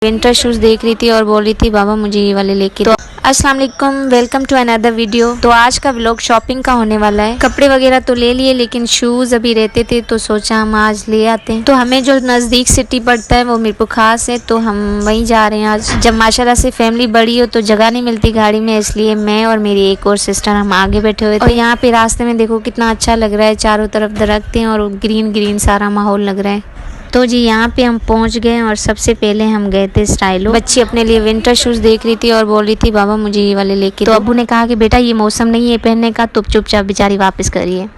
Winter shoes देख रही थी और बोल रही थी बाबा मुझे ये वाले लेके दो। अस्सलाम वालेकुम, वेलकम टू अनदर वीडियो। तो आज का व्लॉग शॉपिंग का होने वाला है। कपड़े वगैरह तो ले लिए लेकिन शूज अभी रहते थे तो सोचा हम आज ले आते हैं। तो हमें जो नज़दीक सिटी पड़ता है वो मीरपुर खास है तो हम वहीं जा रहे हैं आज। जब माशाल्लाह से फैमिली बड़ी हो तो जगह नहीं मिलती गाड़ी में, इसलिए मैं और मेरी एक और सिस्टर हम आगे बैठे हुए थे। और यहाँ पे रास्ते में देखो कितना अच्छा लग रहा है, चारों तरफ दरख्त हैं और ग्रीन ग्रीन सारा माहौल लग रहा है। तो जी यहाँ पे हम पहुँच गए और सबसे पहले हम गए थे स्टाइलो। बच्ची अपने लिए विंटर शूज देख रही थी और बोल रही थी बाबा मुझे ये वाले लेके। तो अब्बू ने कहा कि बेटा ये मौसम नहीं है पहनने का, तो चुपचाप बेचारी वापस करिए।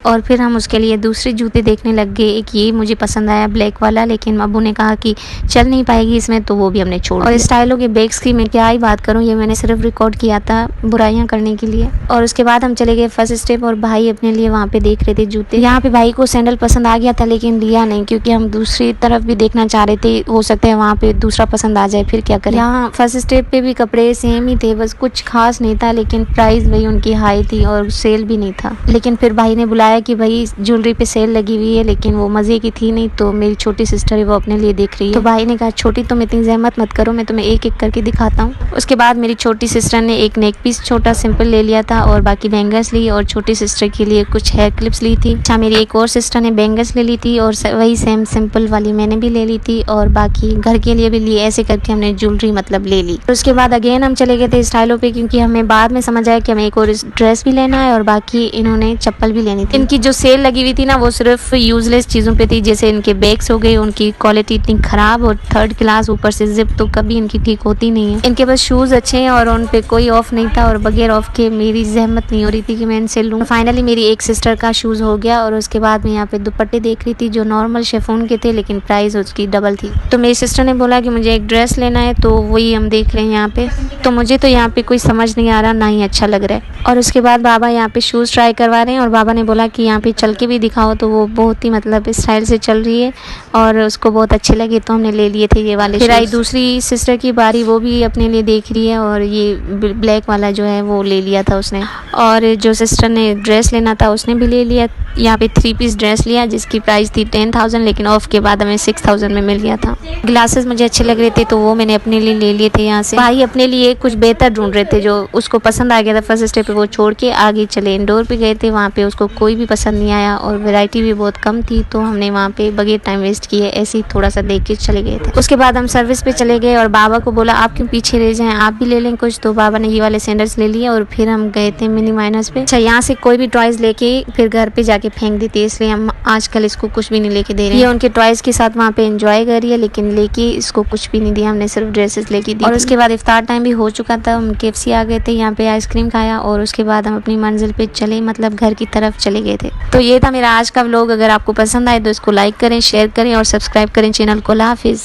और फिर हम उसके लिए दूसरे जूते देखने लग गए। एक ये मुझे पसंद आया ब्लैक वाला, लेकिन अब्बू ने कहा कि चल नहीं पाएगी इसमें, तो वो भी हमने छोड़ दिया। और स्टाइलो के बैग्स की मैं क्या ही बात करूं, ये मैंने सिर्फ रिकॉर्ड किया था बुराइयां करने के लिए। और उसके बाद हम चले गए फर्स्ट स्टेप और भाई अपने लिए वहाँ पे देख रहे थे जूते। यहाँ पे भाई को सैंडल पसंद आ गया था लेकिन लिया नहीं, क्योंकि हम दूसरी तरफ भी देखना चाह रहे थे, हो सकता है वहाँ पे दूसरा पसंद आ जाए, फिर क्या करें। यहाँ फर्स्ट स्टेप पे भी कपड़े सेम ही थे, बस कुछ खास नहीं था, लेकिन प्राइस भाई उनकी हाई थी और सेल भी नहीं था। लेकिन फिर भाई ने बुलाया कि भाई ज्वेलरी पे सेल लगी हुई है, लेकिन वो मजे की थी नहीं, तो मेरी छोटी सिस्टर है वो अपने लिए देख रही है। तो भाई ने कहा छोटी तुम इतनी जहमत मत करो, मैं तुम्हें एक एक करके दिखाता हूँ। उसके बाद मेरी छोटी सिस्टर ने एक नेक पीस छोटा सिंपल ले लिया था और बाकी बैंगल्स ली, और छोटी सिस्टर के लिए कुछ हेयर क्लिप्स ली थी। अच्छा, मेरी एक और सिस्टर ने बैंगल्स ले ली थी और वही सेम सिंपल वाली मैंने भी ले ली थी, और बाकी घर के लिए भी ली। ऐसे करके हमने ज्वेलरी मतलब ले ली। उसके बाद अगेन हम चले गए थे स्टाइलो पे, क्योंकि हमें बाद में समझ आया कि हमें एक और ड्रेस भी लेना है और बाकी इन्होंने चप्पल भी लेनी थी। इनकी जो सेल लगी हुई थी ना वो सिर्फ यूजलेस चीज़ों पे थी, जैसे इनके बैग्स हो गए, उनकी क्वालिटी इतनी खराब और थर्ड क्लास, ऊपर से जिप तो कभी इनकी ठीक होती नहीं है। इनके पास शूज़ अच्छे हैं और उन पे कोई ऑफ नहीं था, और बगैर ऑफ के मेरी जहमत नहीं हो रही थी कि मैं इनसे लूँ। फाइनली मेरी एक सिस्टर का शूज़ हो गया। और उसके बाद मैं यहाँ पे दुपट्टे देख रही थी जो नॉर्मल शिफॉन के थे, लेकिन प्राइस उसकी डबल थी। तो मेरी सिस्टर ने बोला कि मुझे एक ड्रेस लेना है, तो वही हम देख रहे हैं यहाँ पे। तो मुझे तो यहाँ पे कोई समझ नहीं आ रहा, ना ही अच्छा लग रहा है। और उसके बाद बाबा यहाँ पे शूज़ ट्राई करवा रहे हैं, और बाबा ने बोला कि यहाँ पे चल के भी दिखाओ, तो वो बहुत ही मतलब स्टाइल से चल रही है और उसको बहुत अच्छे लगे, तो हमने ले लिए थे ये वाले। फिर आई दूसरी सिस्टर की बारी, वो भी अपने लिए देख रही है, और ये ब्लैक वाला जो है वो ले लिया था उसने। और जो सिस्टर ने ड्रेस लेना था उसने भी ले लिया। यहाँ पे 3 पीस ड्रेस लिया जिसकी प्राइस थी 10,000, लेकिन ऑफ के बाद हमें 6,000 में मिल गया था। ग्लासेस मुझे अच्छे लग रहे थे तो वो मैंने अपने लिए ले लिए थे यहाँ से। भाई अपने लिए कुछ बेहतर ढूंढ रहे थे, जो उसको पसंद आ गया था फर्स्ट स्टेप पे, वो छोड़ के आगे चले इंडोर पे गए थे। वहाँ पे उसको कोई भी पसंद नहीं आया और वैरायटी भी बहुत कम थी, तो हमने वहाँ पे बगैर टाइम वेस्ट किए ऐसे ही थोड़ा सा देख के चले गए थे। उसके बाद हम सर्विस पे चले गए और बाबा को बोला आप क्यों पीछे रह जाएं, आप भी ले लें कुछ। तो बाबा ने ये वाले सैंडल्स ले लिए और फिर हम गए थे मिनी माइनस पे। अच्छा, यहाँ से कोई भी टॉयज लेके फिर घर पे जाके फेंक दी थी, इसलिए हम आजकल इसको कुछ भी नहीं लेके दे रहे हैं। ये उनके टॉयज के साथ वहाँ पे एंजॉय कर रही है, लेकिन लेके इसको कुछ भी नहीं दिया, हमने सिर्फ ड्रेसेस लेके दी। और उसके बाद इफ्तार टाइम भी हो चुका था, हम KFC आ गए थे, यहाँ पे आइसक्रीम खाया और उसके बाद हम अपनी मंजिल पे चले, मतलब घर की तरफ चले गए थे। तो ये था मेरा आज का व्लॉग। अगर आपको पसंद आए तो इसको लाइक करें, शेयर करें और सब्सक्राइब करें चैनल को। अल्लाह हाफिज़।